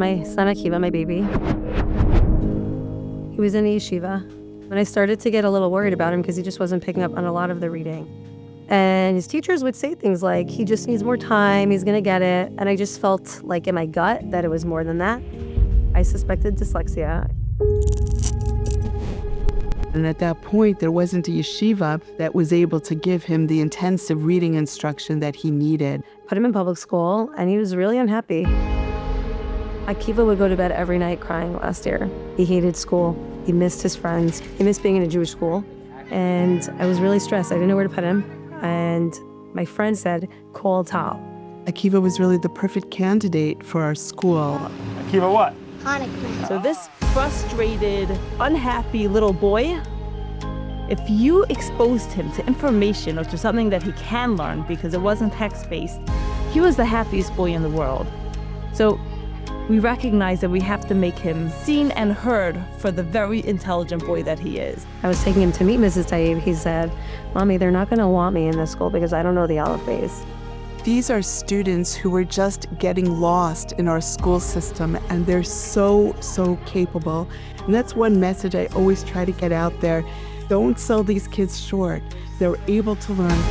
my son Akiva, my baby. He was in a yeshiva, and I started to get a little worried about him because he just wasn't picking up on a lot of the reading. And his teachers would say things like, he just needs more time, he's gonna get it. And I just felt like in my gut that it was more than that. I suspected dyslexia. And at that point, there wasn't a yeshiva that was able to give him the intensive reading instruction that he needed. Put him in public school, and he was really unhappy. Akiva would go to bed every night crying last year. He hated school. He missed his friends. He missed being in a Jewish school. And I was really stressed. I didn't know where to put him. And my friend said, call TAL. Akiva was really the perfect candidate for our school. Akiva what? Hanukkah. So this frustrated, unhappy little boy, if you exposed him to information or to something that he can learn because it wasn't text-based, he was the happiest boy in the world. So we recognize that we have to make him seen and heard for the very intelligent boy that he is. I was taking him to meet Mrs. Taib. He said, Mommy, they're not gonna want me in this school because I don't know the Aleph Beis. These are students who were just getting lost in our school system, and they're so capable. And that's one message I always try to get out there. Don't sell these kids short. They're able to learn.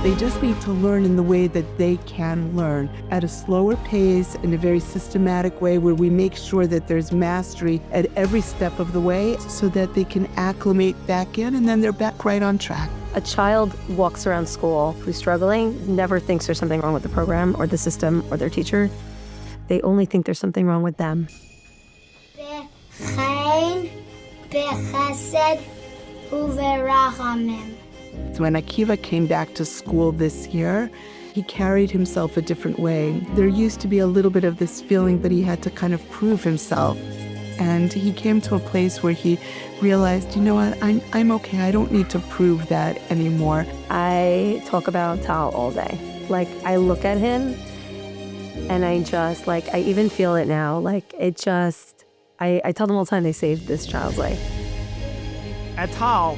They just need to learn in the way that they can learn, at a slower pace, in a very systematic way where we make sure that there's mastery at every step of the way so that they can acclimate back in and then they're back right on track. A child walks around school who's struggling, never thinks there's something wrong with the program or the system or their teacher. They only think there's something wrong with them. B'chain, b'chesed, u'v'rachamim. When Akiva came back to school this year, he carried himself a different way. There used to be a little bit of this feeling that he had to kind of prove himself. And he came to a place where he realized, you know what, I'm okay. I don't need to prove that anymore. I talk about TAL all day. Like, I look at him and I just, like, I even feel it now. Like, it just, I tell them all the time they saved this child's life. At TAL,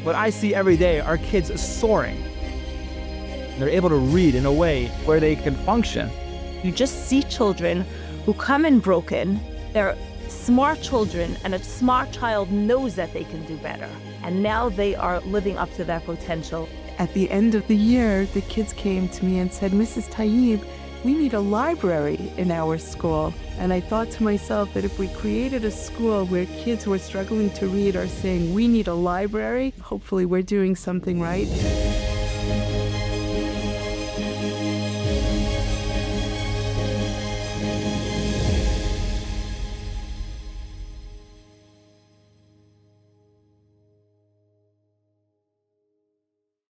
what I see every day are kids soaring. They're able to read in a way where they can function. You just see children who come in broken. They're smart children, and a smart child knows that they can do better. And now they are living up to that potential. At the end of the year, the kids came to me and said, Mrs. Taib, we need a library in our school. And I thought to myself that if we created a school where kids who are struggling to read are saying, we need a library, hopefully we're doing something right.